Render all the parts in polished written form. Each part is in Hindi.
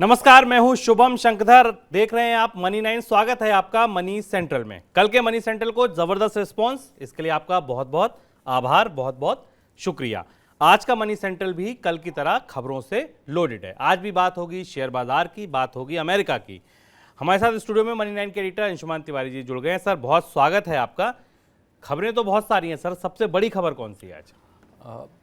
नमस्कार, मैं हूं शुभम शंकधर। देख रहे हैं आप मनी 9। स्वागत है आपका मनी सेंट्रल में। कल के मनी सेंट्रल को जबरदस्त रिस्पांस, इसके लिए आपका बहुत बहुत आभार, बहुत बहुत शुक्रिया। आज का मनी सेंट्रल भी कल की तरह खबरों से लोडेड है। आज भी बात होगी शेयर बाजार की, बात होगी अमेरिका की। हमारे साथ स्टूडियो में मनी 9 के एडिटर अंशुमान तिवारी जी जुड़ गए हैं। सर, बहुत स्वागत है आपका। खबरें तो बहुत सारी हैं सर, सबसे बड़ी खबर कौन सी है आज?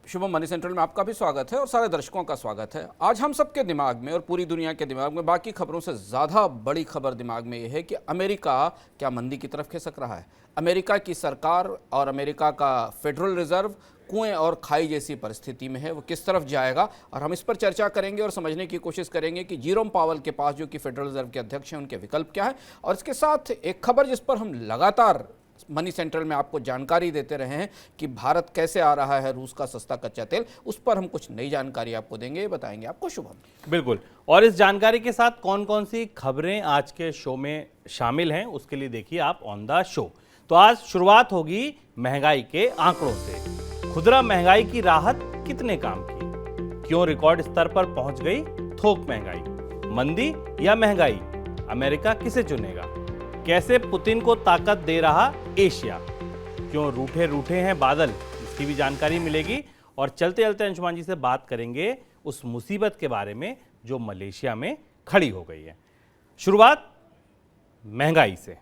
शुभम, मनी सेंट्रल में आपका भी स्वागत है और सारे दर्शकों का स्वागत है। आज हम सबके दिमाग में और पूरी दुनिया के दिमाग में बाकी खबरों से ज़्यादा बड़ी खबर दिमाग में यह है कि अमेरिका क्या मंदी की तरफ खिसक रहा है। अमेरिका की सरकार और अमेरिका का फेडरल रिजर्व कुएं और खाई जैसी परिस्थिति में है। वो किस तरफ जाएगा, और हम इस पर चर्चा करेंगे और समझने की कोशिश करेंगे कि जेरोम पावेल के पास, जो कि फेडरल रिजर्व के अध्यक्ष हैं, उनके विकल्प क्या है। और इसके साथ एक खबर जिस पर हम लगातार मनी सेंट्रल में आपको जानकारी देते रहे हैं कि भारत कैसे आ रहा है रूस का सस्ता कच्चा तेल, उस पर हम कुछ नई जानकारी आपको देंगे, बताएंगे आपको शुभम। बिल्कुल। और इस जानकारी के साथ कौन कौन सी खबरें आज के शो में शामिल हैं, उसके लिए देखिए आप ऑन द शो। तो आज शुरुआत होगी महंगाई के आंकड़ों से। खुदरा महंगाई की राहत कितने काम की? क्यों रिकॉर्ड स्तर पर पहुंच गई थोक महंगाई? मंदी या महंगाई, अमेरिका किसे चुनेगा? कैसे पुतिन को ताकत दे रहा एशिया? क्यों रूठे रूठे हैं बादल, इसकी भी जानकारी मिलेगी। और चलते चलते अंशुमान जी से बात करेंगे उस मुसीबत के बारे में जो मलेशिया में खड़ी हो गई है। शुरुआत महंगाई से।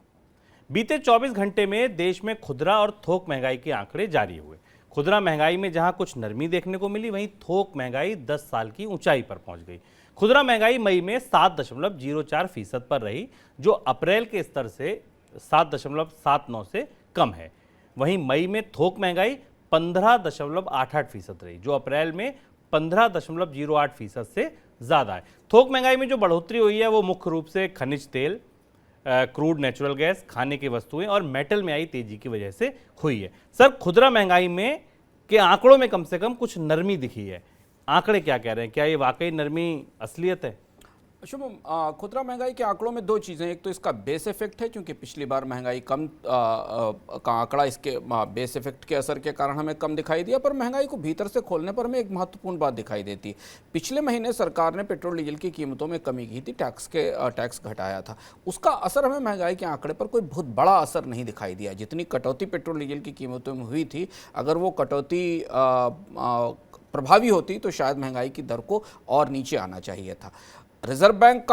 बीते 24 घंटे में देश में खुदरा और थोक महंगाई के आंकड़े जारी हुए। खुदरा महंगाई में जहां कुछ नरमी देखने को मिली, वहीं थोक महंगाई 10 साल की ऊंचाई पर पहुंच गई। खुदरा महंगाई मई में 7.04% पर रही, जो अप्रैल के स्तर से 7.79 से कम है। वहीं मई में थोक महंगाई 15.88% रही, जो अप्रैल में 15.08% से ज़्यादा है। थोक महंगाई में जो बढ़ोतरी हुई है वो मुख्य रूप से खनिज तेल, क्रूड नेचुरल गैस, खाने की वस्तुएं और मेटल में आई तेजी की वजह से हुई है। सर, खुदरा महंगाई में के आंकड़ों में कम से कम कुछ नरमी दिखी है। आंकड़े क्या कह रहे हैं? क्या ये वाकई नरमी असलियत है? शुभम, खुदरा महंगाई के आंकड़ों में दो चीज़ें। एक तो इसका बेस इफेक्ट है, क्योंकि पिछली बार महंगाई कम का आंकड़ा इसके बेस इफेक्ट के असर के कारण हमें कम दिखाई दिया, पर महंगाई को भीतर से खोलने पर हमें एक महत्वपूर्ण बात दिखाई देती है। पिछले महीने सरकार ने पेट्रोल डीजल की कीमतों में कमी की थी, टैक्स घटाया था। उसका असर हमें महंगाई के आंकड़े पर कोई बहुत बड़ा असर नहीं दिखाई दिया। जितनी कटौती पेट्रोल डीजल की कीमतों में हुई थी, अगर वो कटौती प्रभावी होती तो शायद महंगाई की दर को और नीचे आना चाहिए था। रिजर्व बैंक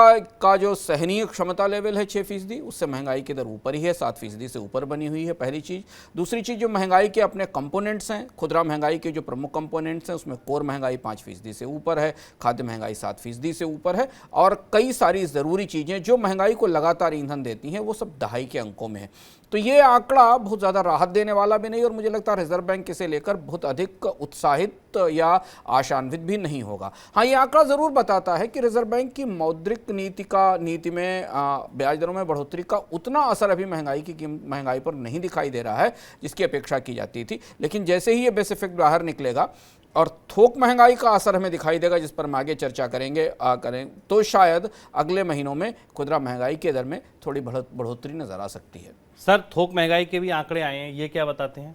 का जो सहनीय क्षमता लेवल है 6%, उससे महंगाई की दर ऊपर ही है, 7% से ऊपर बनी हुई है, पहली चीज़। दूसरी चीज़, जो महंगाई के अपने कंपोनेंट्स हैं, खुदरा महंगाई के जो प्रमुख कंपोनेंट्स हैं, उसमें कोर महंगाई 5% से ऊपर है, खाद्य महंगाई 7% से ऊपर है, और कई सारी ज़रूरी चीज़ें जो महंगाई को लगातार ईंधन देती हैं वो सब दहाई के अंकों में है। तो ये आंकड़ा बहुत ज़्यादा राहत देने वाला भी नहीं, और मुझे लगता है रिजर्व बैंक इसे लेकर बहुत अधिक उत्साहित या आशान्वित भी नहीं होगा। हाँ, ये आंकड़ा ज़रूर बताता है कि रिजर्व बैंक की मौद्रिक नीति में ब्याज दरों में बढ़ोतरी का उतना असर अभी महंगाई पर नहीं दिखाई दे रहा है जिसकी अपेक्षा की जाती थी। लेकिन जैसे ही ये बेस इफेक्ट बाहर निकलेगा और थोक महंगाई का असर हमें दिखाई देगा, जिस पर हम आगे चर्चा करें, तो शायद अगले महीनों में खुदरा महंगाई के दर में थोड़ी बढ़ोतरी नजर आ सकती है। सर, थोक महंगाई के भी आंकड़े आए हैं, ये क्या बताते हैं?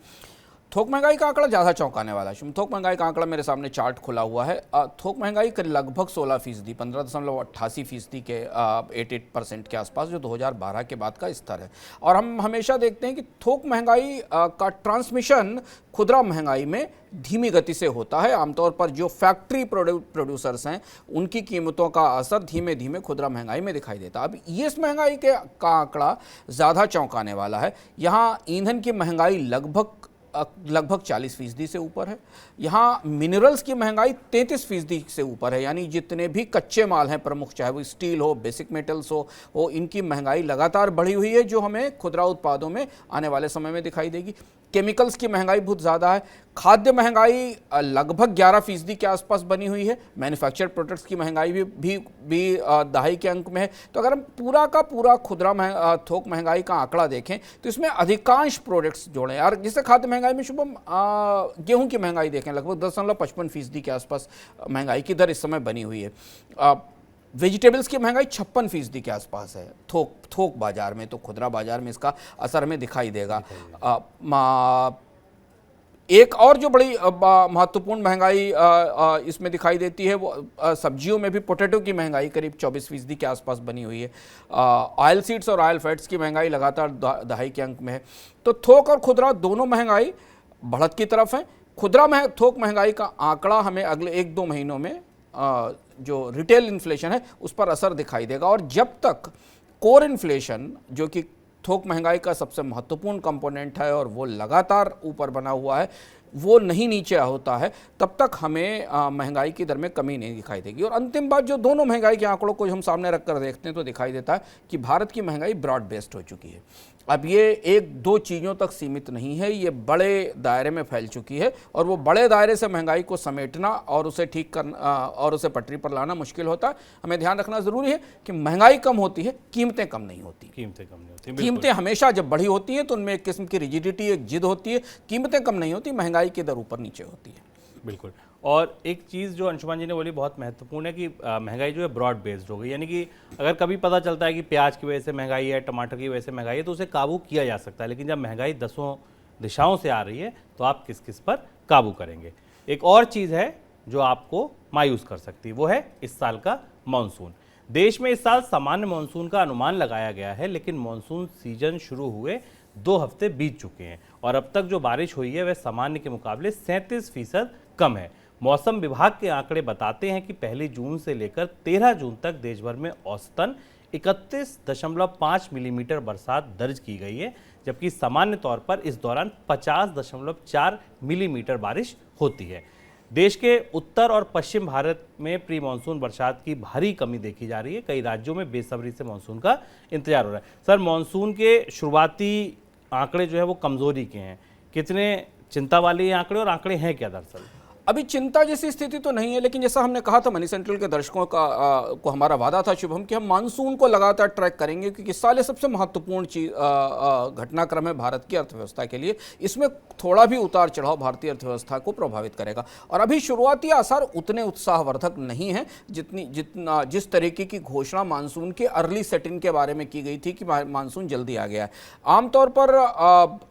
थोक महंगाई का आंकड़ा ज़्यादा चौंकाने वाला है। थोक महंगाई का आंकड़ा मेरे सामने चार्ट खुला हुआ है। थोक महंगाई का लगभग 16%, 15.88% के 88% के आसपास, जो 2012 के बाद का स्तर है। और हम हमेशा देखते हैं कि थोक महंगाई का ट्रांसमिशन खुदरा महंगाई में धीमी गति से होता है। आमतौर पर जो फैक्ट्री प्रोड्यूसर्स हैं, उनकी कीमतों का असर धीमे धीमे खुदरा महंगाई में दिखाई देता है। अब ये इस महंगाई का आंकड़ा ज़्यादा चौंकाने वाला है। यहाँ ईंधन की महंगाई लगभग 40% से ऊपर है। यहाँ मिनरल्स की महंगाई 33% से ऊपर है, यानी जितने भी कच्चे माल हैं प्रमुख, चाहे वो स्टील हो, बेसिक मेटल्स हो, इनकी महंगाई लगातार बढ़ी हुई है, जो हमें खुदरा उत्पादों में आने वाले समय में दिखाई देगी। केमिकल्स की महंगाई बहुत ज़्यादा है। खाद्य महंगाई लगभग 11% के आसपास बनी हुई है। मैन्युफैक्चर्ड प्रोडक्ट्स की महंगाई भी दहाई के अंक में है। तो अगर हम पूरा का पूरा थोक महंगाई का आंकड़ा देखें तो इसमें अधिकांश प्रोडक्ट्स जोड़ें। और जैसे खाद्य महंगाई में शुभम गेहूं की महंगाई देखें, लगभग 10.55% के आसपास महंगाई की दर इस समय बनी हुई है। वेजिटेबल्स की महंगाई 56% के आसपास है थोक बाजार में। तो खुदरा बाजार में इसका असर हमें दिखाई देगा। एक और जो बड़ी महत्वपूर्ण महंगाई इसमें दिखाई देती है वो सब्जियों में भी पोटैटो की महंगाई करीब 24% के आसपास बनी हुई है। ऑयल सीड्स और ऑयल फैट्स की महंगाई लगातार दहाई के अंक में है। तो थोक और खुदरा दोनों महंगाई बढ़त की तरफ है। थोक महंगाई का आंकड़ा हमें अगले 1-2 महीनों में जो रिटेल इन्फ्लेशन है उस पर असर दिखाई देगा। और जब तक कोर इन्फ्लेशन जो कि थोक महंगाई का सबसे महत्वपूर्ण कंपोनेंट है और वो लगातार ऊपर बना हुआ है, वो नहीं नीचे होता है, तब तक हमें महंगाई की दर में कमी नहीं दिखाई देगी। और अंतिम बात, जो दोनों महंगाई के आंकड़ों को हम सामने रखकर देखते हैं तो दिखाई देता है कि भारत की महंगाई ब्रॉड बेस्ड हो चुकी है। अब ये 1-2 चीज़ों तक सीमित नहीं है, ये बड़े दायरे में फैल चुकी है। और वो बड़े दायरे से महंगाई को समेटना और उसे ठीक करना और उसे पटरी पर लाना मुश्किल होता है। हमें ध्यान रखना ज़रूरी है कि महंगाई कम होती है, कीमतें कम नहीं होती। कीमतें हमेशा जब बढ़ी होती हैं तो उनमें एक किस्म की रिजिडिटी, एक जिद होती है। कीमतें कम नहीं होती, महंगाई की दर ऊपर नीचे होती है। बिल्कुल। और एक चीज़ जो अंशुमान जी ने बोली बहुत महत्वपूर्ण है कि महंगाई जो है ब्रॉड बेस्ड हो गई, यानी कि अगर कभी पता चलता है कि प्याज की वजह से महंगाई है, टमाटर की वजह से महंगाई है, तो उसे काबू किया जा सकता है। लेकिन जब महंगाई 10 दिशाओं से आ रही है तो आप किस किस पर काबू करेंगे। एक और चीज़ है जो आपको मायूस कर सकती है, वो है इस साल का मानसून। देश में इस साल सामान्य मानसून का अनुमान लगाया गया है, लेकिन मानसून सीजन शुरू हुए 2 हफ्ते बीत चुके हैं और अब तक जो बारिश हुई है वह सामान्य के मुकाबले 37% कम है। मौसम विभाग के आंकड़े बताते हैं कि 1 जून से लेकर 13 जून तक देश भर में औसतन 31.5 मिलीमीटर बरसात दर्ज की गई है, जबकि सामान्य तौर पर इस दौरान 50.4 मिलीमीटर बारिश होती है। देश के उत्तर और पश्चिम भारत में प्री मानसून बरसात की भारी कमी देखी जा रही है। कई राज्यों में बेसब्री से मानसून का इंतजार हो रहा है। सर, मानसून के शुरुआती आंकड़े जो है वो कमजोरी के हैं, कितने चिंता वाले ये आंकड़े और आंकड़े हैं क्या दरअसल? अभी चिंता जैसी स्थिति तो नहीं है, लेकिन जैसा हमने कहा था मनी सेंट्रल के दर्शकों को हमारा वादा था शुभम कि हम मानसून को लगातार ट्रैक करेंगे, क्योंकि इस साल ये सबसे महत्वपूर्ण घटनाक्रम है भारत की अर्थव्यवस्था के लिए। इसमें थोड़ा भी उतार चढ़ाव भारतीय अर्थव्यवस्था को प्रभावित करेगा। और अभी शुरुआती आसार उतने उत्साहवर्धक नहीं है जिस तरीके की घोषणा मानसून के अर्ली सेटिंग के बारे में की गई थी कि मानसून जल्दी आ गया है। आमतौर पर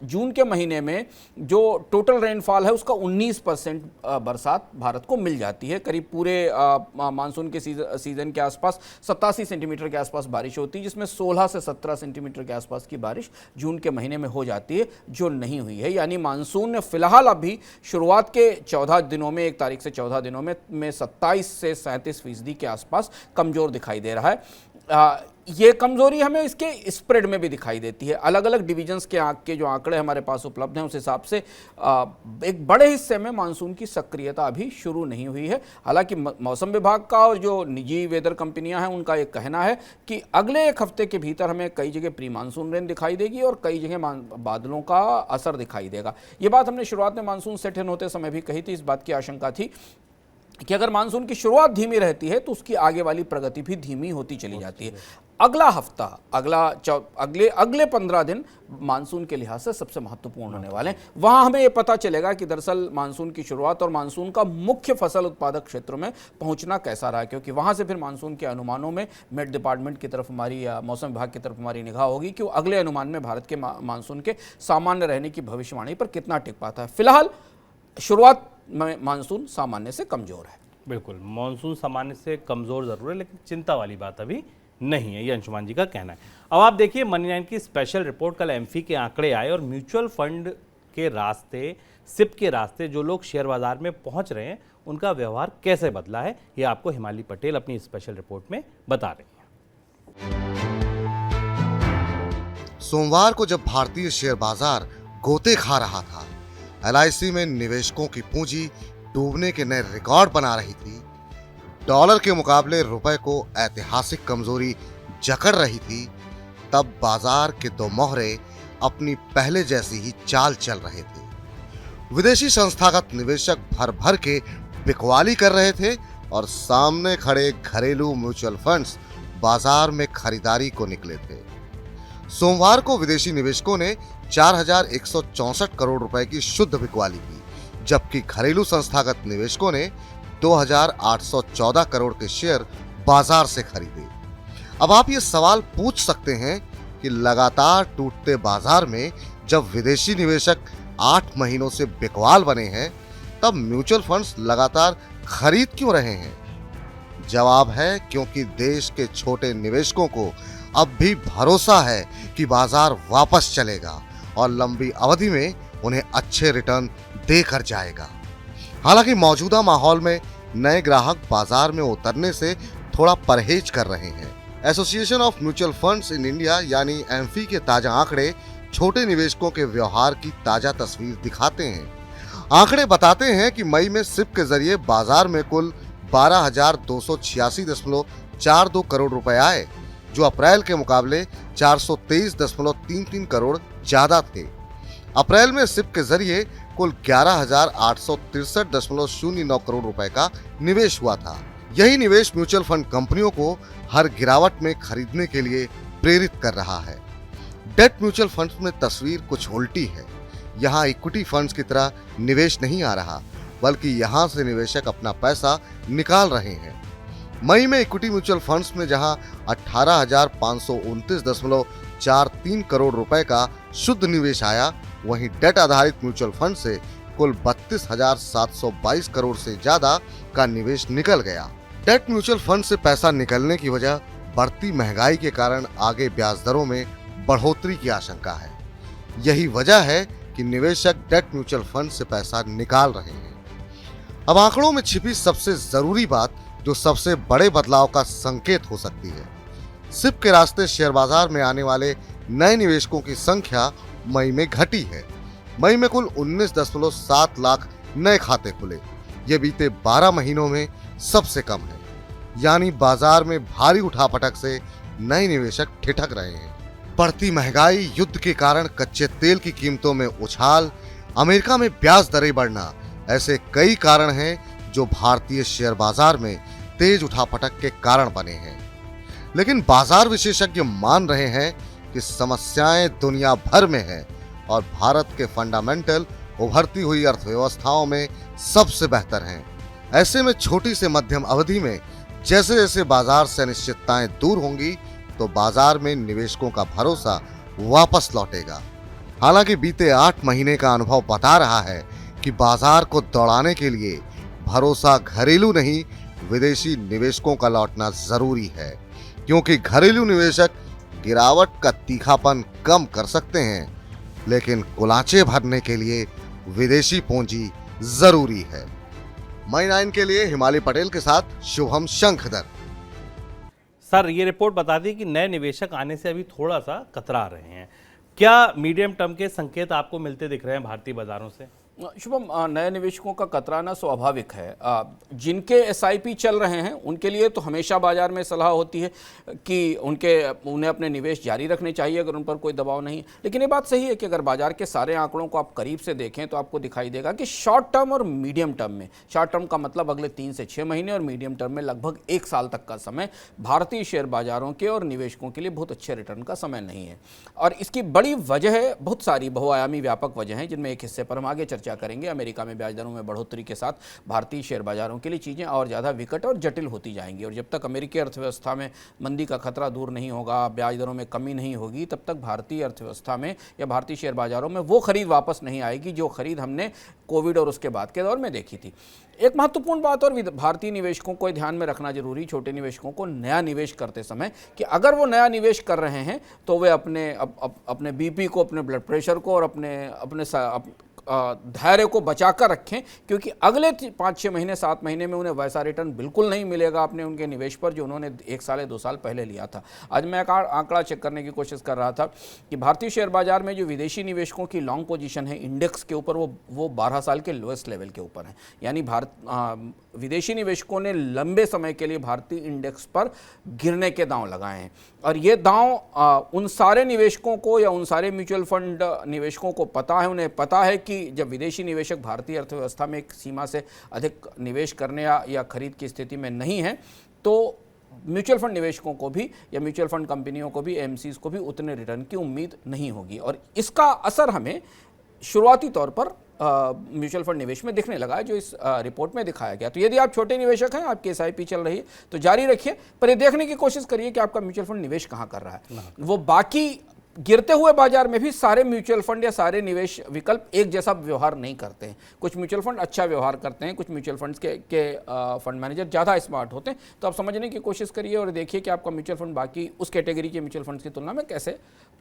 जून के महीने में जो टोटल रेनफॉल है उसका 19% बरसात भारत को मिल जाती है। करीब पूरे मानसून के सीजन के आसपास 87 सेंटीमीटर के आसपास बारिश होती है, जिसमें 16 से 17 सेंटीमीटर के आसपास की बारिश जून के महीने में हो जाती है, जो नहीं हुई है। यानी मानसून ने फिलहाल अभी शुरुआत के 14 दिनों में, 1 तारीख से 14 दिनों में 27 से 37% के आसपास कमजोर दिखाई दे रहा है। ये कमजोरी हमें इसके स्प्रेड में भी दिखाई देती है। अलग अलग डिवीजन्स के जो आंकड़े हमारे पास उपलब्ध हैं उस हिसाब से एक बड़े हिस्से में मानसून की सक्रियता अभी शुरू नहीं हुई है। हालांकि मौसम विभाग का और जो निजी वेदर कंपनियां हैं उनका ये कहना है कि अगले 1 हफ्ते के भीतर हमें कई जगह प्री मानसून रेन दिखाई देगी और कई जगह बादलों का असर दिखाई देगा। ये बात हमने शुरुआत में मानसून सेट इन होते समय भी कही थी। इस बात की आशंका थी कि अगर मानसून की शुरुआत धीमी रहती है तो उसकी आगे वाली प्रगति भी धीमी होती चली जाती है। अगला हफ्ता, अगले 15 दिन मानसून के लिहाज से सबसे महत्वपूर्ण होने वाले हैं। वहां हमें यह पता चलेगा कि दरअसल मानसून की शुरुआत और मानसून का मुख्य फसल उत्पादक क्षेत्रों में पहुंचना कैसा रहा है, क्योंकि वहां से फिर मानसून के अनुमानों में मेट डिपार्टमेंट की तरफ हमारी या मौसम विभाग की तरफ हमारी निगाह होगी कि वो अगले अनुमान में भारत के मानसून के सामान्य रहने की भविष्यवाणी पर कितना टिक पाता है। फिलहाल शुरुआत में मानसून सामान्य से कमजोर है। बिल्कुल, मानसून सामान्य से कमजोर जरूर है, लेकिन चिंता वाली बात अभी नहीं है, ये अंशुमान जी का कहना है। अब आप देखिए मनी 9 की स्पेशल रिपोर्ट, कल एमफी के आंकड़े आए और म्यूचुअल फंड के रास्ते, सिप के रास्ते जो लोग शेयर बाजार में पहुंच रहे हैं उनका व्यवहार कैसे बदला है, ये आपको हिमाली पटेल अपनी स्पेशल रिपोर्ट में बता रही है। सोमवार को जब भारतीय शेयर बाजार गोते खा रहा था, LIC में निवेशकों की पूंजी डूबने के नए रिकॉर्ड बना रही थी, डॉलर के मुकाबले रुपए को ऐतिहासिक कमजोरी जकड़ रही थी, तब बाजार के 2 मोहरे अपनी पहले जैसी ही चाल चल रहे थे। विदेशी संस्थागत निवेशक भर भर के बिकवाली कर रहे थे और सामने खड़े घरेलू म्यूचुअल फंड्स बाजार में खरीदारी को निकले थे। सोमवार को विदेशी निवेशकों ने 4,164 करोड़ रुपए की शुद्ध बिकवाली की, जबकि घरेलू संस्थागत निवेशकों ने 2,814 करोड़ के शेयर बाजार से खरीदे। अब आप ये सवाल पूछ सकते हैं कि लगातार टूटते बाजार में जब विदेशी निवेशक 8 महीनों से बिकवाल बने हैं, तब म्यूचुअल फंड्स लगातार खरीद क्यों रहे हैं? जवाब है क्योंकि देश के छोटे निवेशकों को अब भी भरोसा है कि बाजार वापस चलेगा और लंबी अवधि में उन्हें अच्छे रिटर्न देकर जाएगा। हालांकि मौजूदा माहौल में नए ग्राहक बाजार में उतरने से थोड़ा परहेज कर रहे हैं। Association of mutual funds in India यानी एम्फी के ताजा आंकड़े छोटे निवेशकों के व्यवहार की ताजा तस्वीर दिखाते हैं। आंकड़े बताते हैं कि मई में सिप के जरिए बाजार में कुल 12,286.42 करोड़ रुपए आए, जो अप्रैल के मुकाबले 423.33 करोड़ ज्यादा थे। अप्रैल में सिप के जरिए कुल 11,863.09 करोड़ रुपए का निवेश हुआ था। यही निवेश म्यूचुअल फंड कंपनियों को हर गिरावट में खरीदने के लिए प्रेरित कर रहा है। डेट म्यूचुअल फंड्स में तस्वीर कुछ उल्टी है। यहाँ इक्विटी फंड्स की तरह निवेश नहीं आ रहा, बल्कि यहाँ से निवेशक अपना पैसा निकाल रहे हैं। मई में इक्विटी म्यूचुअल फंड्स में जहां 18,529.43 करोड़ रुपए का शुद्ध निवेश आया, वहीं डेट आधारित म्यूचुअल फंड से कुल 32,722 करोड़ से ज्यादा का निवेश निकल गया। डेट म्यूचुअल फंड से पैसा निकलने की वजह बढ़ती महंगाई के कारण आगे ब्याज दरों में बढ़ोतरी की आशंका है। यही वजह है कि निवेशक डेट म्यूचुअल फंड से पैसा निकाल रहे हैं। अब आंकड़ों में छिपी सबसे जरूरी बात, जो सबसे बड़े बदलाव का संकेत हो सकती है। सिप के रास्ते शेयर बाजार में आने वाले नए निवेशकों की संख्या मई में घटी है। मई में कुल 19.7 लाख नए खाते खुले। ये बीते 12 महीनों में सबसे कम है। यानी बाजार में भारी उठापटक से नए निवेशक ठिठक रहे हैं। बढ़ती महंगाई, युद्ध के कारण कच्चे तेल की कीमतों में उछाल, अमेरिका में ब्याज दरें बढ़ना, ऐसे कई कारण हैं जो भारतीय शेयर बाजार में तेज उठापटक के कारण बने हैं। लेकिन बाजार विशेषज्ञ मान रहे हैं कि समस्याएं दुनिया भर में हैं और भारत के फंडामेंटल उभरती हुई अर्थव्यवस्थाओं में सबसे बेहतर हैं। ऐसे में छोटी से मध्यम अवधि में जैसे जैसे बाजार से अनिश्चितताएं दूर होंगी, तो बाजार में निवेशकों का भरोसा वापस लौटेगा। हालांकि बीते 8 महीने का अनुभव बता रहा है कि बाजार को दौड़ाने के लिए भरोसा घरेलू नहीं, विदेशी निवेशकों का लौटना जरूरी है, क्योंकि घरेलू निवेशक गिरावट का तीखापन कम कर सकते हैं, लेकिन कुलाचे भरने के लिए विदेशी पूंजी जरूरी है। मई 9 के लिए हिमालय पटेल के साथ शुभम शंखधर। सर, ये रिपोर्ट बताती है कि नए निवेशक आने से अभी थोड़ा सा कतरा रहे हैं। क्या मीडियम टर्म के संकेत आपको मिलते दिख रहे हैं भारतीय बाजारों से? शुभम, नए निवेशकों का कतराना स्वाभाविक है। जिनके एसआईपी चल रहे हैं उनके लिए तो हमेशा बाजार में सलाह होती है कि उन्हें अपने निवेश जारी रखने चाहिए अगर उन पर कोई दबाव नहीं। लेकिन ये बात सही है कि अगर बाजार के सारे आंकड़ों को आप करीब से देखें तो आपको दिखाई देगा कि शॉर्ट टर्म और मीडियम टर्म में, शॉर्ट टर्म का मतलब अगले 3 से 6 महीने और मीडियम टर्म में लगभग 1 साल तक का समय भारतीय शेयर बाजारों के और निवेशकों के लिए बहुत अच्छे रिटर्न का समय नहीं है। और इसकी बड़ी वजह है, बहुत सारी बहुआयामी व्यापक वजह हैं, जिनमें एक हिस्से पर हम आगे चर्चा करेंगे। अमेरिका में ब्याज दरों में बढ़ोतरी के साथ भारतीय शेयर बाजारों के लिए चीजें और ज्यादा विकट और जटिल होती जाएंगी, और जब तक अमेरिकी अर्थव्यवस्था में मंदी का खतरा दूर नहीं होगा, ब्याज दरों में कमी नहीं होगी, तब तक भारतीय अर्थव्यवस्था में या भारतीय शेयर बाजारों में वो खरीद वापस नहीं आएगी जो खरीद हमने कोविड और उसके बाद के दौर में देखी थी। एक महत्वपूर्ण बात और भारतीय निवेशकों को ध्यान में रखना जरूरी, छोटे निवेशकों को नया निवेश करते समय, कि अगर वो नया निवेश कर रहे हैं तो वे अपने बीपी को, अपने ब्लड प्रेशर को और अपने धैर्य को बचाकर रखें, क्योंकि अगले 5-6 महीने 7 महीने में उन्हें वैसा रिटर्न बिल्कुल नहीं मिलेगा अपने उनके निवेश पर जो उन्होंने 1 साल या 2 साल पहले लिया था। आज मैं एक आंकड़ा चेक करने की कोशिश कर रहा था कि भारतीय शेयर बाजार में जो विदेशी निवेशकों की लॉन्ग पोजीशन है इंडेक्स के ऊपर, वो 12 साल के लोएस्ट लेवल के ऊपर है। यानी विदेशी निवेशकों ने लंबे समय के लिए भारतीय इंडेक्स पर गिरने के दांव लगाए हैं, और ये दांव उन सारे निवेशकों को या उन सारे म्यूचुअल फंड निवेशकों को पता है। उन्हें पता है कि जब विदेशी निवेशक भारतीय अर्थव्यवस्था में एक सीमा से अधिक निवेश करने या खरीद की स्थिति में नहीं है, तो म्यूचुअल फंड निवेशकों को भी या म्यूचुअल फंड कंपनियों को भी, एमसीज को भी उतने रिटर्न की उम्मीद नहीं होगी, और इसका असर हमें शुरुआती तौर पर म्यूचुअल फंड निवेश में दिखने लगा है, जो इस रिपोर्ट में दिखाया गया। तो यदि आप छोटे निवेशक हैं, आपकी एसआईपी चल रही है, तो जारी रखिए, पर ये देखने की कोशिश करिए कि आपका म्यूचुअल फंड निवेश कहाँ कर रहा है। वो बाकी गिरते हुए बाजार में भी सारे म्यूचुअल फंड या सारे निवेश विकल्प एक जैसा व्यवहार नहीं करते हैं। कुछ म्यूचुअल फंड अच्छा व्यवहार करते हैं, कुछ म्यूचुअल फंड्स के फंड मैनेजर ज़्यादा स्मार्ट होते हैं। तो आप समझने की कोशिश करिए और देखिए कि आपका म्यूचुअल फंड बाकी उस कैटेगरी के म्यूचुअल फंड्स की तुलना में कैसे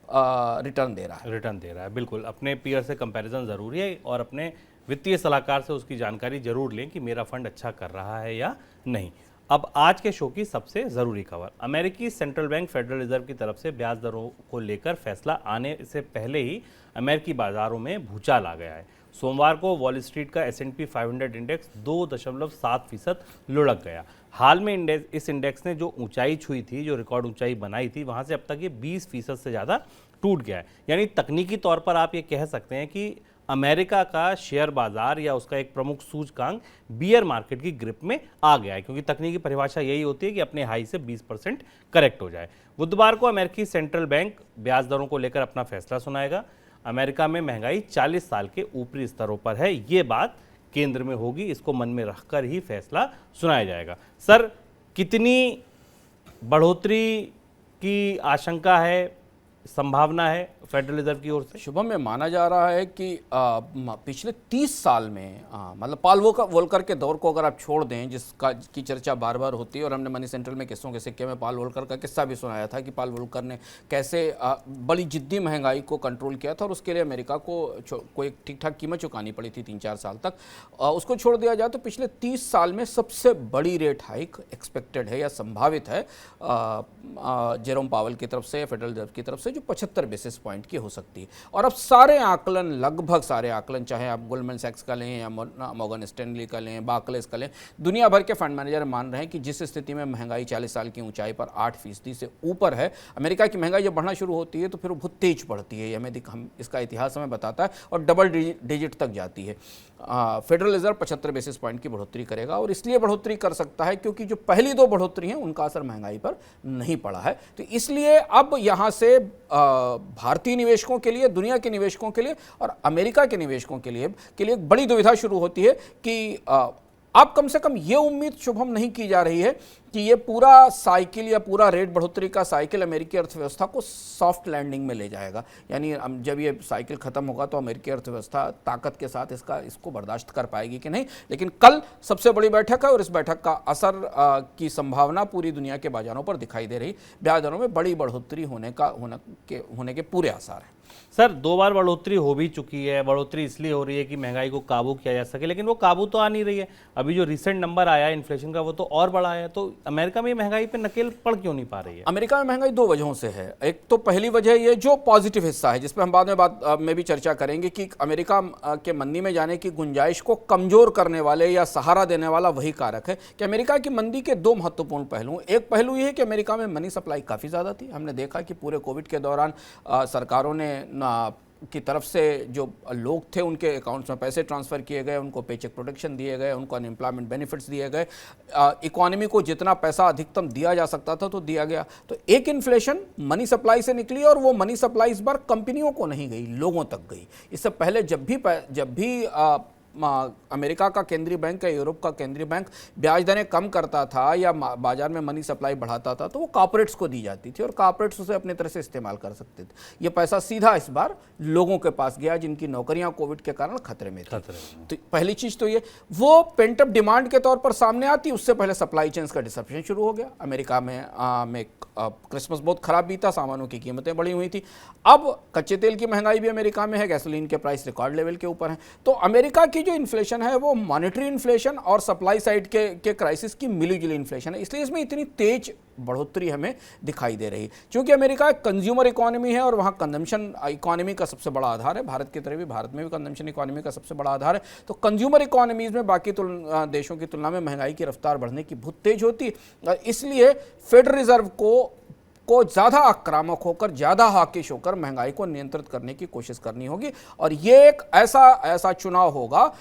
रिटर्न दे रहा है। बिल्कुल, अपने पीयर से कंपैरिजन ज़रूरी है और अपने वित्तीय सलाहकार से उसकी जानकारी जरूर लें कि मेरा फंड अच्छा कर रहा है या नहीं। अब आज के शो की सबसे ज़रूरी खबर, अमेरिकी सेंट्रल बैंक फेडरल रिजर्व की तरफ से ब्याज दरों को लेकर फैसला आने से पहले ही अमेरिकी बाजारों में भूचाल आ गया है। सोमवार को वॉल स्ट्रीट का S&P 500 इंडेक्स 2.7% लुढ़क गया। हाल में इस इंडेक्स ने जो ऊंचाई छुई थी, जो रिकॉर्ड ऊंचाई बनाई थी, वहां से अब तक ये 20% से ज़्यादा टूट गया है। यानी तकनीकी तौर पर आप ये कह सकते हैं कि अमेरिका का शेयर बाजार या उसका एक प्रमुख सूचकांक बियर मार्केट की ग्रिप में आ गया है, क्योंकि तकनीकी परिभाषा यही होती है कि अपने हाई से 20% करेक्ट हो जाए। बुधवार को अमेरिकी सेंट्रल बैंक ब्याज दरों को लेकर अपना फैसला सुनाएगा। अमेरिका में महंगाई 40 साल के ऊपरी स्तरों पर है, ये बात केंद्र में होगी, इसको मन में रखकर ही फैसला सुनाया जाएगा। सर, कितनी बढ़ोतरी की आशंका है, संभावना है फेडरल रिजर्व की ओर से? शुभम में माना जा रहा है कि पिछले 30 साल में मतलब पाल वोल्कर के दौर को अगर आप छोड़ दें, जिसका की चर्चा बार बार होती है और हमने मनी सेंट्रल में किस्सों के सिक्के में पाल वोल्कर का किस्सा भी सुनाया था कि पाल वोल्कर ने कैसे बड़ी जिद्दी महंगाई को कंट्रोल किया था और उसके लिए अमेरिका को एक ठीक ठाक कीमत चुकानी पड़ी थी 3-4 साल तक। उसको छोड़ दिया जाए तो पिछले 30 साल में सबसे बड़ी रेट हाइक एक्सपेक्टेड है या संभावित है जेरोम पावेल की तरफ से, फेडरल रिजर्व की तरफ से, जो 75 बेसिस पॉइंट की हो सकती है। और अब सारे आकलन, लगभग सारे आकलन, चाहे आप गोल्डमैन सैक्स का लें या मॉर्गन स्टैनली का लें, बार्कलेस का लें, दुनिया भर के फंड मैनेजर मान रहे हैं कि जिस स्थिति में महंगाई 40 साल की ऊंचाई पर 8% से ऊपर है, अमेरिका की महंगाई जब बढ़ना शुरू होती है तो फिर वो बहुत तेज बढ़ती है, हम इसका इतिहास हमें बताता है, और डबल डिजिट तक जाती है। फेडरल रिजर्व 75 बेसिस पॉइंट की बढ़ोतरी करेगा और इसलिए बढ़ोतरी कर सकता है क्योंकि जो पहली दो बढ़ोतरी हैं उनका असर महंगाई पर नहीं पड़ा है। तो इसलिए अब यहां से भारतीय निवेशकों के लिए, दुनिया के निवेशकों के लिए और अमेरिका के निवेशकों के लिए एक बड़ी दुविधा शुरू होती है कि अब कम से कम ये उम्मीद शुभम नहीं की जा रही है कि ये पूरा साइकिल या पूरा रेट बढ़ोतरी का साइकिल अमेरिकी अर्थव्यवस्था को सॉफ्ट लैंडिंग में ले जाएगा। यानी जब ये साइकिल खत्म होगा तो अमेरिकी अर्थव्यवस्था ताकत के साथ इसको बर्दाश्त कर पाएगी कि नहीं। लेकिन कल सबसे बड़ी बैठक है और इस बैठक का असर की संभावना पूरी दुनिया के बाजारों पर दिखाई दे रही। ब्याज दरों में बड़ी बढ़ोतरी होने के पूरे आसार हैं। सर, 2 बार बढ़ोतरी हो भी चुकी है। बढ़ोतरी इसलिए हो रही है कि महंगाई को काबू किया जा सके, लेकिन वो काबू तो आ नहीं रही है। अभी जो रिसेंट नंबर आया है इन्फ्लेशन का, वो तो और बड़ा है। तो अमेरिका में महंगाई पे नकेल पड़ क्यों नहीं पा रही है? अमेरिका में महंगाई 2 वजहों से है। एक तो पहली वजह ये जो पॉजिटिव हिस्सा है, जिस पर हम बाद में भी चर्चा करेंगे कि अमेरिका के मंदी में जाने की गुंजाइश को कमजोर करने वाले या सहारा देने वाला वही कारक है कि अमेरिका की मंदी के 2 महत्वपूर्ण पहलू। एक पहलू ये है कि अमेरिका में मनी सप्लाई काफ़ी ज़्यादा थी। हमने देखा कि पूरे कोविड के दौरान सरकारों ने की तरफ से जो लोग थे उनके अकाउंट्स में पैसे ट्रांसफ़र किए गए, उनको पेचेक प्रोटेक्शन दिए गए, उनको अनएम्प्लॉयमेंट बेनिफिट्स दिए गए, इकोनॉमी को जितना पैसा अधिकतम दिया जा सकता था तो दिया गया। तो एक इन्फ्लेशन मनी सप्लाई से निकली और वो मनी सप्लाई इस बार कंपनियों को नहीं गई, लोगों तक गई। इससे पहले जब भी अमेरिका का केंद्रीय बैंक या यूरोप का केंद्रीय बैंक ब्याज दरें कम करता था या बाजार में मनी सप्लाई बढ़ाता था तो वो कॉर्पोरेट्स को दी जाती थी और कॉर्पोरेट्स उसे अपनी तरह से इस्तेमाल कर सकते थे। ये पैसा सीधा इस बार लोगों के पास गया जिनकी नौकरियां कोविड के कारण खतरे में थी। तो पहली चीज तो ये वो पेंटअप डिमांड के तौर पर सामने आती, उससे पहले सप्लाई चेन्स का डिसरप्शन शुरू हो गया। अमेरिका में क्रिसमस बहुत खराब बीता, सामानों की कीमतें बढ़ी हुई थी। अब कच्चे तेल की महंगाई भी अमेरिका में है, गैसोलीन के प्राइस रिकॉर्ड लेवल के ऊपर हैं। तो अमेरिका की जो इन्फ्लेशन है वो मॉनेटरी इन्फ्लेशन और सप्लाई साइड के क्राइसिस की मिलीजुली इन्फ्लेशन है, इसलिए इसमें इतनी तेज बढ़ोतरी हमें दिखाई दे रही है। क्योंकि अमेरिका एक कंज्यूमर इकोनॉमी है और वहाँ कंजम्पशन इकोनॉमी का सबसे बड़ा आधार है। भारत की तरह भी भारत में भी कंजम्पशन इकोनॉमी का सबसे बड़ा आधार है। तो कंज्यूमर इकोनॉमीज में बाकी देशों की तुलना में महंगाई की रफ्तार बढ़ने की बहुत तेज होती है। इसलिए फेडरल रिजर्व को ज़्यादा आक्रामक होकर, ज़्यादा हॉकिश होकर महंगाई को नियंत्रित करने की कोशिश करनी होगी। और ये एक ऐसा चुनाव होगा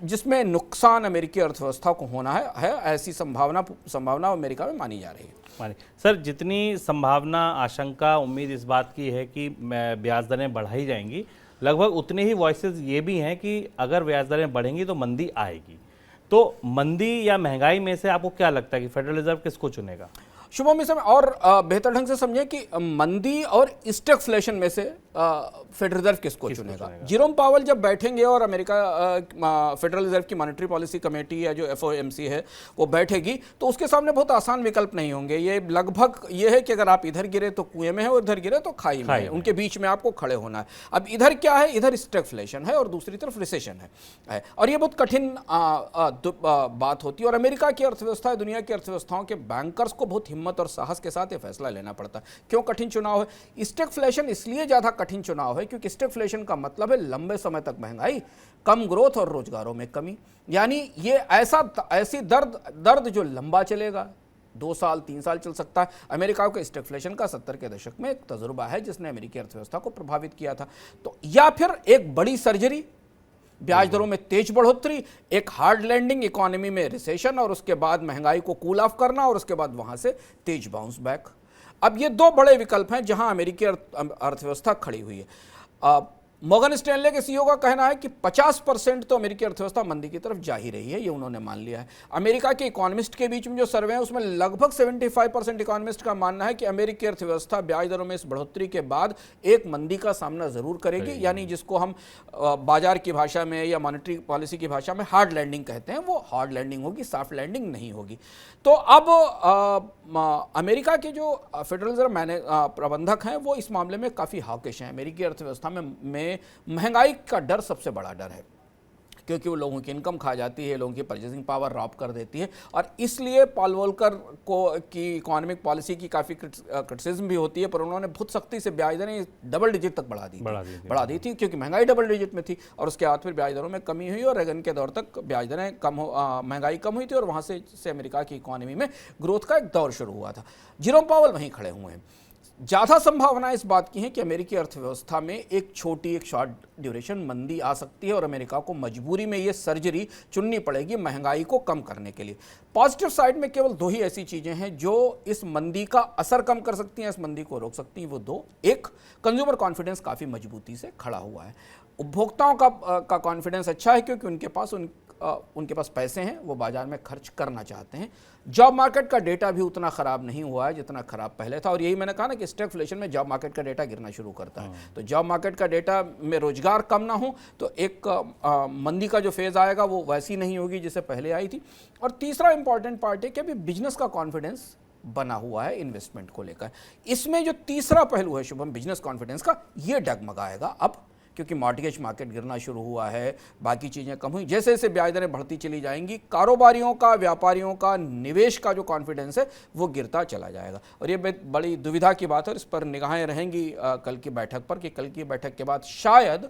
जिसमें नुकसान अमेरिकी अर्थव्यवस्था को होना है। ऐसी संभावना अमेरिका में मानी जा रही है। सर, जितनी संभावना, आशंका, उम्मीद इस बात की है कि ब्याज दरें बढ़ाई जाएंगी, लगभग उतने ही वॉइसेस ये भी हैं कि अगर ब्याज दरें बढ़ेंगी तो मंदी आएगी। तो मंदी या महंगाई में से आपको क्या लगता है कि फेडरल रिजर्व किसको चुनेगा? शुभम, इसे और बेहतर ढंग से समझें कि मंदी और स्टैगफ्लेशन में से फेडरल रिजर्व किसको चुनेगा। जेरोम पावेल जब बैठेंगे और अमेरिका फेडरल रिजर्व की मॉनेटरी पॉलिसी कमेटी या जो FOMC है वो बैठेगी, तो उसके सामने बहुत आसान विकल्प नहीं होंगे। ये लगभग ये है कि अगर आप इधर गिरे तो कुएं में है और इधर गिरे तो खाई में है, उनके बीच में आपको खड़े होना है। अब इधर क्या है, इधर स्टैगफ्लेशन है और दूसरी तरफ रिसेशन है और ये बहुत कठिन बात होती है। और अमेरिका की अर्थव्यवस्था, दुनिया की अर्थव्यवस्थाओं के बैंकर्स को बहुत हिम्मत और साहस के साथ ये फैसला लेना पड़ता है। क्यों कठिन चुनाव है? स्टैगफ्लेशन इसलिए ज्यादा कठिन चुनाव है क्योंकि स्टैगफ्लेशन का मतलब है लंबे समय तक महंगाई, कम ग्रोथ और रोजगारों में कमी। यानी ये ऐसी दर्द जो लंबा चलेगा, 2 साल 3 साल चल सकता है। अमेरिका के स्टैगफ्लेशन का 70 के दशक में एक तजुर्बा है जिसने अमेरिकी अर्थव्यवस्था को प्रभावित किया था। तो या फिर एक बड़ी सर्जरी, ब्याज दरों में तेज बढ़ोतरी, एक हार्ड लैंडिंग, इकोनॉमी में रिसेशन और उसके बाद महंगाई को कूल ऑफ करना और उसके बाद वहां से तेज बाउंस बैक। अब ये 2 बड़े विकल्प हैं जहां अमेरिकी अर्थव्यवस्था खड़ी हुई है। मॉर्गन स्टैनले के CEO का कहना है कि 50% तो अमेरिकी अर्थव्यवस्था मंदी की तरफ जा ही रही है, ये उन्होंने मान लिया है। अमेरिका के इकोनॉमिस्ट के बीच में जो सर्वे है उसमें लगभग 75% इकोनॉमिस्ट का मानना है कि अमेरिकी अर्थव्यवस्था ब्याज दरों में इस बढ़ोतरी के बाद एक मंदी का सामना जरूर करेगी, यानी जिसको हम बाजार की भाषा में या मॉनेटरी पॉलिसी की भाषा में हार्ड लैंडिंग कहते हैं, वो हार्ड लैंडिंग होगी, सॉफ्ट लैंडिंग नहीं होगी। तो अब अमेरिका के जो फेडरल रिजर्व प्रबंधक हैं वो इस मामले में काफ़ी हॉकिश हैं। अमेरिकी अर्थव्यवस्था में महंगाई का डर सबसे बड़ा डर है क्योंकि वो लोगों की इनकम खा जाती है, लोगों की परचेसिंग पावर रॉब कर देती है और इसलिए पॉल वोल्कर की इकोनॉमिक पॉलिसी की काफ़ी क्रिटिसिज्म भी होती है, पर उन्होंने बहुत सख्ती से ब्याज दरें डबल डिजिट तक बढ़ा दी थी क्योंकि महंगाई डबल डिजिट में थी और उसके बाद फिर ब्याज दरों में कमी हुई और रेगन के दौर तक ब्याज दरें महंगाई कम हुई थी और वहाँ से अमेरिका की इकोनॉमी में ग्रोथ का एक दौर शुरू हुआ था। जेरोम पावेल वहीं खड़े हुए हैं। ज़्यादा संभावना इस बात की है कि अमेरिकी अर्थव्यवस्था में एक शॉर्ट ड्यूरेशन मंदी आ सकती है और अमेरिका को मजबूरी में ये सर्जरी चुननी पड़ेगी महंगाई को कम करने के लिए। पॉजिटिव साइड में केवल 2 ही ऐसी चीज़ें हैं जो इस मंदी का असर कम कर सकती हैं, इस मंदी को रोक सकती हैं। वो 2, एक, कंज्यूमर कॉन्फिडेंस काफ़ी मजबूती से खड़ा हुआ है। उपभोक्ताओं का कॉन्फिडेंस अच्छा है क्योंकि उनके पास पैसे हैं, वो बाजार में खर्च करना चाहते हैं। जॉब मार्केट का डेटा भी उतना ख़राब नहीं हुआ है जितना ख़राब पहले था और यही मैंने कहा ना कि स्टैगफ्लेशन में जॉब मार्केट का डेटा गिरना शुरू करता है। तो जॉब मार्केट का डेटा में रोजगार कम ना हो तो एक मंदी का जो फेज़ आएगा वो वैसी नहीं होगी जैसे पहले आई थी। और तीसरा इंपॉर्टेंट पार्ट है कि अभी बिजनेस का कॉन्फिडेंस बना हुआ है इन्वेस्टमेंट को लेकर। इसमें जो तीसरा पहलू है शुभम, बिजनेस कॉन्फिडेंस का, ये डगमगाएगा अब क्योंकि मॉर्गेज मार्केट गिरना शुरू हुआ है, बाकी चीज़ें कम हुई। जैसे जैसे ब्याज दरें बढ़ती चली जाएंगी, कारोबारियों का, व्यापारियों का, निवेश का जो कॉन्फिडेंस है वो गिरता चला जाएगा और ये बड़ी दुविधा की बात है। इस पर निगाहें रहेंगी कल की बैठक पर कि कल की बैठक के बाद शायद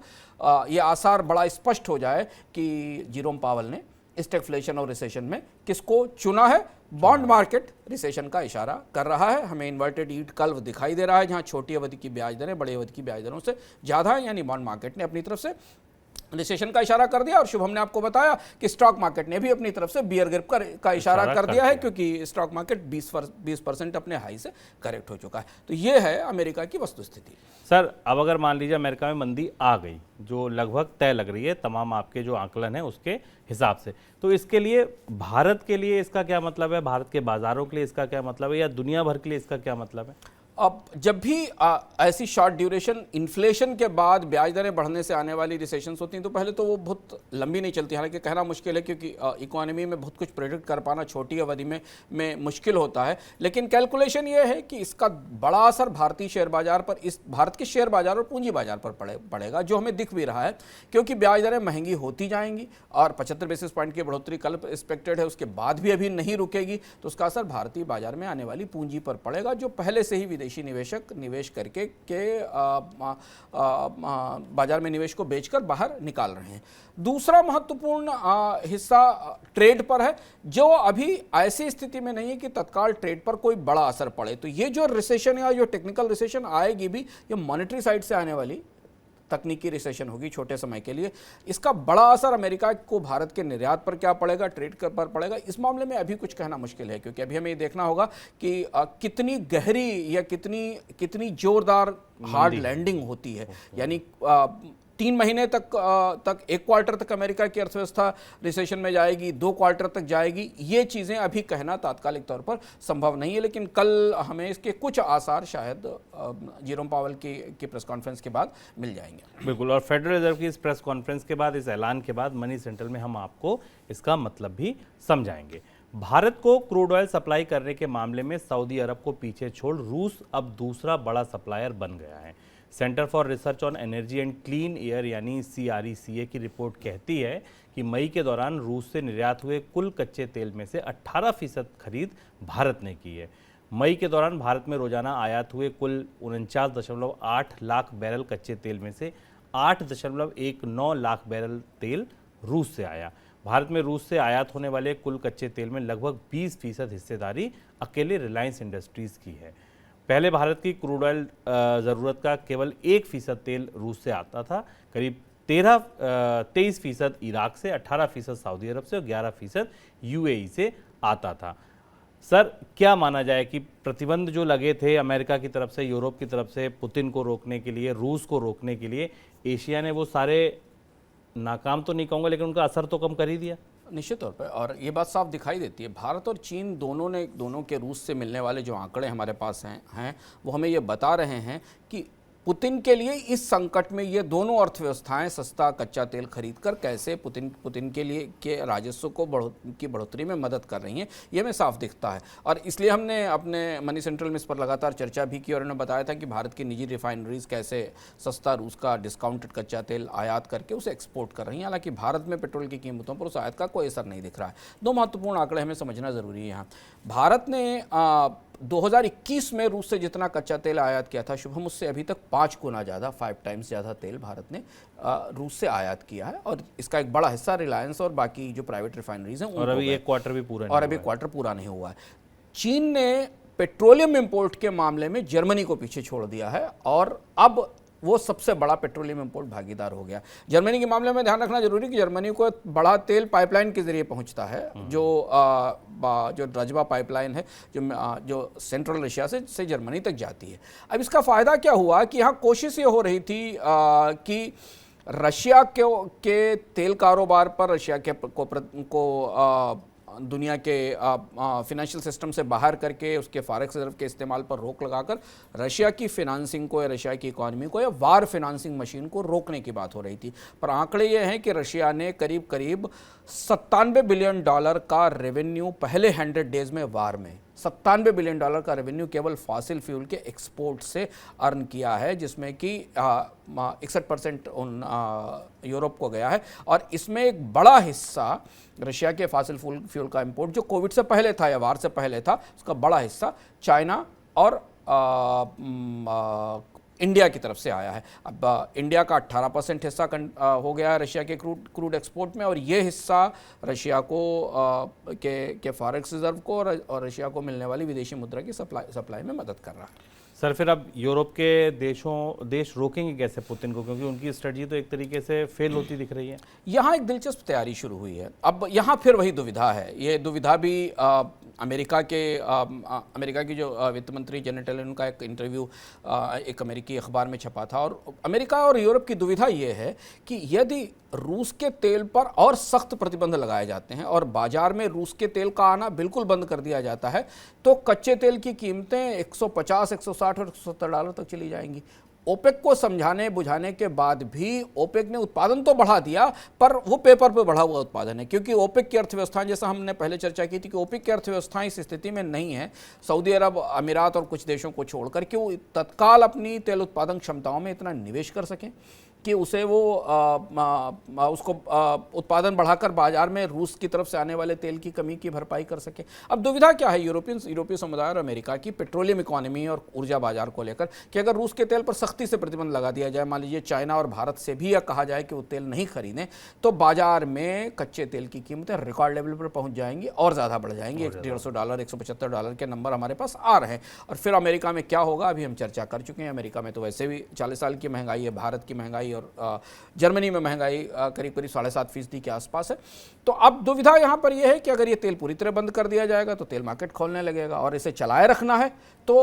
ये आसार बड़ा स्पष्ट हो जाए कि जेरोम पावेल ने स्टैगफ्लेशन और रिसेशन में किसको चुना है। बॉन्ड मार्केट रिसेशन का इशारा कर रहा है, हमें इन्वर्टेड यील्ड कर्व दिखाई दे रहा है जहां छोटी अवधि की ब्याज दरें बड़ी अवधि की ब्याज दरों से ज़्यादा है, यानी बॉन्ड मार्केट ने अपनी तरफ से रिसेशन का इशारा कर दिया। और शुभम ने आपको बताया कि स्टॉक मार्केट ने भी अपनी तरफ से बियर ग्रिप का इशारा कर दिया है क्योंकि स्टॉक मार्केट 20% अपने हाई से करेक्ट हो चुका है। तो ये है अमेरिका की वस्तुस्थिति। सर, अब अगर मान लीजिए अमेरिका में मंदी आ गई जो लगभग तय लग रही है तमाम आपके जो आंकलन है उसके हिसाब से, तो इसके लिए भारत के लिए इसका क्या मतलब है, भारत के बाजारों के लिए इसका क्या मतलब है या दुनिया भर के लिए इसका क्या मतलब है? अब जब भी ऐसी शॉर्ट ड्यूरेशन इन्फ्लेशन के बाद ब्याज दरें बढ़ने से आने वाली रिसेशंस होती हैं तो पहले तो वो बहुत लंबी नहीं चलती, हालांकि कहना मुश्किल है क्योंकि इकोनॉमी में बहुत कुछ प्रेडिक्ट कर पाना छोटी अवधि में मुश्किल होता है। लेकिन कैलकुलेशन ये है कि इसका बड़ा असर भारतीय शेयर बाजार पर, इस भारत के शेयर बाजार और पूंजी बाजार पर पड़ेगा, जो हमें दिख भी रहा है क्योंकि ब्याज दरें महंगी होती जाएंगी और 75 बेसिस पॉइंट की बढ़ोतरी कल एक्सपेक्टेड है, उसके बाद भी अभी नहीं रुकेगी। तो उसका असर भारतीय बाजार में आने वाली पूंजी पर पड़ेगा जो पहले से ही विदेशी निवेशक निवेश करके बाजार में निवेश को बेचकर बाहर निकाल रहे हैं। दूसरा महत्वपूर्ण हिस्सा ट्रेड पर है जो अभी ऐसी स्थिति में नहीं है कि तत्काल ट्रेड पर कोई बड़ा असर पड़े। तो ये जो रिसेशन या जो टेक्निकल रिसेशन आएगी भी ये मॉनेटरी साइड से आने वाली तकनीकी रिसेशन होगी छोटे समय के लिए। इसका बड़ा असर अमेरिका को भारत के निर्यात पर क्या पड़ेगा, ट्रेड पर पड़ेगा, इस मामले में अभी कुछ कहना मुश्किल है क्योंकि अभी हमें ये देखना होगा कि कितनी गहरी या कितनी जोरदार हार्ड लैंडिंग होती है। यानी 3 महीने तक एक क्वार्टर तक अमेरिका की अर्थव्यवस्था रिसेशन में जाएगी, 2 क्वार्टर तक जाएगी, ये चीज़ें अभी कहना तात्कालिक तौर पर संभव नहीं है। लेकिन कल हमें इसके कुछ आसार शायद जेरोम पावेल की प्रेस कॉन्फ्रेंस के बाद मिल जाएंगे। बिल्कुल, और फेडरल रिजर्व की इस प्रेस कॉन्फ्रेंस के बाद, इस ऐलान के बाद मनी सेंट्रल में हम आपको इसका मतलब भी समझाएंगे। भारत को क्रूड ऑयल सप्लाई करने के मामले में सऊदी अरब को पीछे छोड़ रूस अब दूसरा बड़ा सप्लायर बन गया है। Centre for research on energy and clean air यानी CRECA की रिपोर्ट कहती है कि मई के दौरान रूस से निर्यात हुए कुल कच्चे तेल में से 18% खरीद भारत ने की है। मई के दौरान भारत में रोजाना आयात हुए कुल 49.8 लाख बैरल कच्चे तेल में से 8.19 लाख बैरल तेल रूस से आया। भारत में रूस से आयात होने वाले कुल कच्चे तेल में लगभग 20% हिस्सेदारी अकेले रिलायंस इंडस्ट्रीज की है। पहले भारत की क्रूड ऑयल ज़रूरत का केवल 1% तेल रूस से आता था। करीब 23% इराक से, 18% सऊदी अरब से और 11% UAE से आता था। सर, क्या माना जाए कि प्रतिबंध जो लगे थे अमेरिका की तरफ से, यूरोप की तरफ से, पुतिन को रोकने के लिए, रूस को रोकने के लिए, एशिया ने वो सारे नाकाम तो नहीं कहूँगा लेकिन उनका असर तो कम कर ही दिया? निश्चित तौर पर, और ये बात साफ दिखाई देती है। भारत और चीन दोनों के रूस से मिलने वाले जो आंकड़े हमारे पास हैं वो हमें ये बता रहे हैं कि पुतिन के लिए इस संकट में ये दोनों अर्थव्यवस्थाएं सस्ता कच्चा तेल खरीदकर कैसे पुतिन के लिए के राजस्व को की बढ़ोतरी में मदद कर रही हैं, ये हमें साफ दिखता है। और इसलिए हमने अपने मनी सेंट्रल में इस पर लगातार चर्चा भी की और उन्होंने बताया था कि भारत की निजी रिफाइनरीज कैसे सस्ता रूस का डिस्काउंटेड कच्चा तेल आयात करके उसे एक्सपोर्ट कर रही हैं। हालांकि भारत में पेट्रोल की कीमतों पर उस आयात का कोई असर नहीं दिख रहा है। 2 महत्वपूर्ण आंकड़े हमें समझना ज़रूरी है यहाँ। भारत ने 2021 में रूस से जितना कच्चा तेल आयात किया था शुभम, उससे अभी तक 5 गुना ज़्यादा, 5 टाइम्स ज़्यादा तेल भारत ने रूस से आयात किया है। और इसका एक बड़ा हिस्सा रिलायंस और बाकी जो प्राइवेट रिफाइनरीज हैं और अभी एक क्वार्टर भी पूरा नहीं हुआ है। चीन ने पेट्रोलियम इंपोर्ट के मामले में जर्मनी को पीछे छोड़ दिया है और अब वो सबसे बड़ा पेट्रोलियम इंपोर्ट भागीदार हो गया। जर्मनी के मामले में ध्यान रखना जरूरी कि जर्मनी को बड़ा तेल पाइपलाइन के जरिए पहुंचता है, जो रजवा पाइपलाइन है जो सेंट्रल रशिया से जर्मनी तक जाती है। अब इसका फ़ायदा क्या हुआ कि यहाँ कोशिश ये हो रही थी कि रशिया के तेल कारोबार पर रशिया को दुनिया के फिनेंशियल सिस्टम से बाहर करके उसके फॉरेक्स रिजर्व के इस्तेमाल पर रोक लगाकर रशिया की फिनांसिंग को या रशिया की इकोनॉमी को या वार फिनांसिंग मशीन को रोकने की बात हो रही थी। पर आंकड़े ये हैं कि रशिया ने करीब करीब $97 बिलियन का रेवेन्यू पहले 100 डेज में वार में $97 बिलियन का रेवेन्यू केवल फॉसिल फ्यूल के एक्सपोर्ट से अर्न किया है, जिसमें कि 61% यूरोप को गया है। और इसमें एक बड़ा हिस्सा रशिया के फॉसिल फ्यूल का इंपोर्ट जो कोविड से पहले था या वार से पहले था, उसका बड़ा हिस्सा चाइना और इंडिया की तरफ से आया है। अब इंडिया का 18% हिस्सा हो गया है रशिया के क्रूड एक्सपोर्ट में और ये हिस्सा रशिया को के फॉरेक्स रिजर्व को और रशिया को मिलने वाली विदेशी मुद्रा की सप्लाई में मदद कर रहा है। सर, फिर अब यूरोप के देश रोकेंगे कैसे पुतिन को, क्योंकि उनकी स्ट्रेटजी तो एक तरीके से फेल होती दिख रही है। यहाँ एक दिलचस्प तैयारी शुरू हुई है। अब यहाँ फिर वही दुविधा है। ये दुविधा भी अमेरिका की जो वित्त मंत्री जेनेट येलेन, उनका एक इंटरव्यू एक अमेरिकी अखबार में छपा था। और अमेरिका और यूरोप की दुविधा ये है कि यदि रूस के तेल पर और सख्त प्रतिबंध लगाए जाते हैं और बाजार में रूस के तेल का आना बिल्कुल बंद कर दिया जाता है तो कच्चे तेल की कीमतें 150, 160 और $170 तक चली जाएंगी। ओपेक को समझाने बुझाने के बाद भी ओपेक ने उत्पादन तो बढ़ा दिया पर वो पेपर पे बढ़ा हुआ उत्पादन है, क्योंकि ओपेक की अर्थव्यवस्था, जैसा हमने पहले चर्चा की थी कि ओपेक की अर्थव्यवस्था इस स्थिति में नहीं है, सऊदी अरब, अमीरात और कुछ देशों को छोड़कर, कि वो तत्काल अपनी तेल उत्पादन क्षमताओं में इतना निवेश कर सकें कि उसे वो उसको उत्पादन बढ़ाकर बाजार में रूस की तरफ से आने वाले तेल की कमी की भरपाई कर सके। अब दुविधा क्या है यूरोपीय समुदाय और अमेरिका की पेट्रोलियम इकोनॉमी और ऊर्जा बाजार को लेकर कि अगर रूस के तेल पर सख्ती से प्रतिबंध लगा दिया जाए, मान लीजिए चाइना और भारत से भी यह कहा जाए कि वो तेल नहीं खरीदें, तो बाजार में कच्चे तेल की कीमतें रिकॉर्ड लेवल पर पहुंच जाएंगी और ज़्यादा बढ़ जाएंगी। $150, $175 के नंबर हमारे पास आ रहे हैं। और फिर अमेरिका में क्या होगा अभी हम चर्चा कर चुके हैं। अमेरिका में तो वैसे भी 40 साल की महंगाई है, भारत की महंगाई और जर्मनी में महंगाई करीब 7.5% के आसपास है। तो अब दुविधा यहाँ पर यह है कि अगर ये तेल पूरी तरह बंद कर दिया जाएगा तो तेल मार्केट खोलने लगेगा और इसे चलाए रखना है तो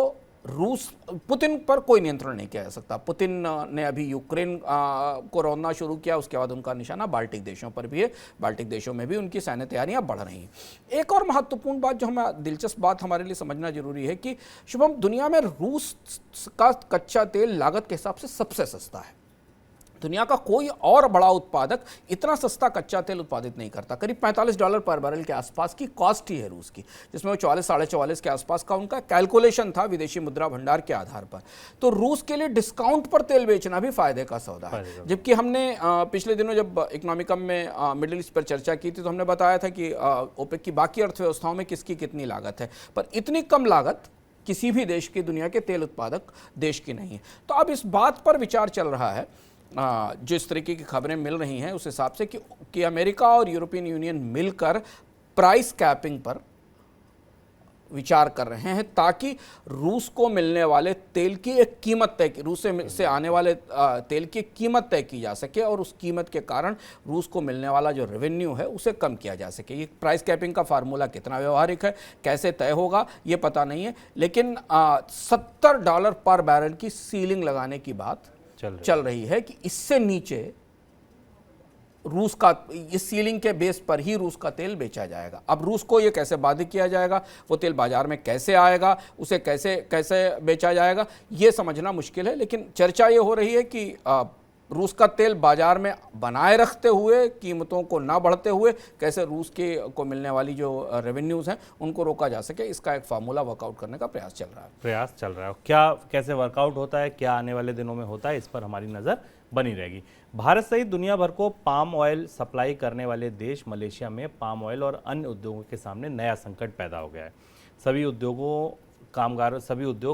रूस पुतिन पर कोई नियंत्रण नहीं किया जा सकता। पुतिन ने अभी यूक्रेन को रौंदना शुरू किया, उसके बाद उनका निशाना बाल्टिक देशों पर भी है। बाल्टिक देशों में भी उनकी सैन्य तैयारियां बढ़ रही हैं। एक और महत्वपूर्ण बात जो हमें दिलचस्प बात हमारे लिए समझना जरूरी है कि शुभम, दुनिया में रूस का कच्चा तेल लागत के हिसाब से सबसे सस्ता है। दुनिया का कोई और बड़ा उत्पादक इतना सस्ता कच्चा तेल उत्पादित नहीं करता। करीब $45 पर बैरल के आसपास की कॉस्ट ही है रूस की, जिसमें वो 44 साढ़े 44 के आसपास का उनका कैलकुलेशन था विदेशी मुद्रा भंडार के आधार पर। तो रूस के लिए डिस्काउंट पर तेल बेचना भी फायदे का सौदा है। जबकि हमने पिछले दिनों जब इकोनॉमिकम में मिडिल ईस्ट पर चर्चा की थी तो हमने बताया था कि ओपेक की बाकी अर्थव्यवस्थाओं में किसकी कितनी लागत है, पर इतनी कम लागत किसी भी देश की, दुनिया के तेल उत्पादक देश की नहीं है। तो अब इस बात पर विचार चल रहा है, जिस तरीके की खबरें मिल रही हैं उस हिसाब से कि अमेरिका और यूरोपियन यूनियन मिलकर प्राइस कैपिंग पर विचार कर रहे हैं, ताकि रूस को मिलने वाले तेल की एक कीमत तय की, रूस से आने वाले तेल की कीमत तय की जा सके और उस कीमत के कारण रूस को मिलने वाला जो रेवेन्यू है उसे कम किया जा सके। ये प्राइस कैपिंग का फार्मूला कितना व्यवहारिक है, कैसे तय होगा, ये पता नहीं है, लेकिन $70 पर बैरल की सीलिंग लगाने की बात चल रही है कि इससे नीचे रूस का, इस सीलिंग के बेस पर ही रूस का तेल बेचा जाएगा। अब रूस को ये कैसे बाध्य किया जाएगा, वो तेल बाजार में कैसे आएगा, उसे कैसे कैसे बेचा जाएगा, ये समझना मुश्किल है। लेकिन चर्चा ये हो रही है कि रूस का तेल बाजार में बनाए रखते हुए, कीमतों को ना बढ़ते हुए, कैसे रूस के को मिलने वाली जो रेवेन्यूज़ हैं उनको रोका जा सके, इसका एक फार्मूला वर्कआउट करने का प्रयास चल रहा है। क्या कैसे वर्कआउट होता है, क्या आने वाले दिनों में होता है, इस पर हमारी नज़र बनी रहेगी। भारत सहित दुनिया भर को पाम ऑयल सप्लाई करने वाले देश मलेशिया में पाम ऑयल और अन्य उद्योगों के सामने नया संकट पैदा हो गया है। सभी उद्योग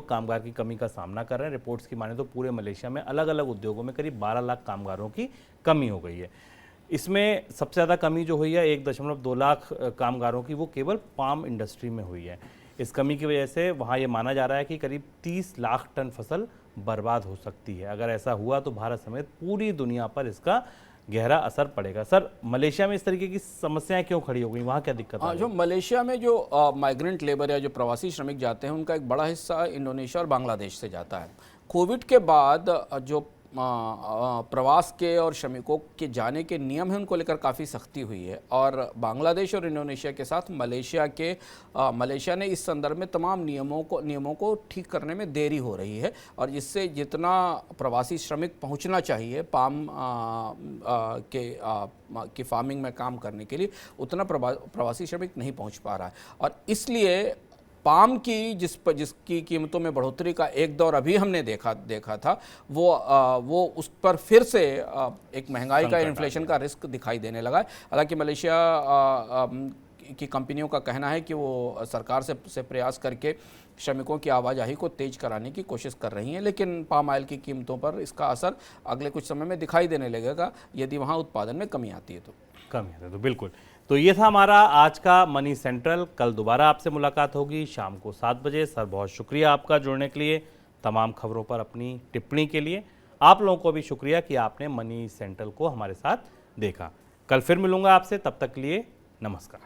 कामगार की कमी का सामना कर रहे हैं। रिपोर्ट्स की माने तो पूरे मलेशिया में अलग अलग उद्योगों में करीब 12 लाख कामगारों की कमी हो गई है। इसमें सबसे ज़्यादा कमी जो हुई है 1.2 लाख कामगारों की, वो केवल पाम इंडस्ट्री में हुई है। इस कमी की वजह से वहाँ ये माना जा रहा है कि करीब 30 लाख टन फसल बर्बाद हो सकती है। अगर ऐसा हुआ तो भारत समेत पूरी दुनिया पर इसका गहरा असर पड़ेगा। सर, मलेशिया में इस तरीके की समस्याएं क्यों खड़ी हो गई, वहाँ क्या दिक्कत है? जो मलेशिया में जो माइग्रेंट लेबर या जो प्रवासी श्रमिक जाते हैं उनका एक बड़ा हिस्सा इंडोनेशिया और बांग्लादेश से जाता है। कोविड के बाद जो प्रवास के और श्रमिकों के जाने के नियम हैं उनको लेकर काफ़ी सख्ती हुई है, और बांग्लादेश और इंडोनेशिया के साथ मलेशिया ने इस संदर्भ में तमाम नियमों को ठीक करने में देरी हो रही है, और जिससे जितना प्रवासी श्रमिक पहुंचना चाहिए पाम की फार्मिंग में काम करने के लिए, उतना प्रवासी श्रमिक नहीं पहुंच पा रहा है। और इसलिए पाम की जिसकी कीमतों में बढ़ोतरी का एक दौर अभी हमने देखा था, वो उस पर फिर से एक महंगाई का, इन्फ्लेशन का रिस्क दिखाई देने लगा है। हालांकि मलेशिया की कंपनियों का कहना है कि वो सरकार से प्रयास करके श्रमिकों की आवाजाही को तेज कराने की कोशिश कर रही हैं, लेकिन पाम ऑयल की कीमतों पर इसका असर अगले कुछ समय में दिखाई देने लगेगा यदि वहाँ उत्पादन में कमी आती है तो। बिल्कुल। तो ये था हमारा आज का मनी सेंट्रल। कल दोबारा आपसे मुलाकात होगी शाम को 7 बजे। सर, बहुत शुक्रिया आपका जुड़ने के लिए, तमाम खबरों पर अपनी टिप्पणी के लिए। आप लोगों को भी शुक्रिया कि आपने मनी सेंट्रल को हमारे साथ देखा। कल फिर मिलूंगा आपसे, तब तक के लिए नमस्कार।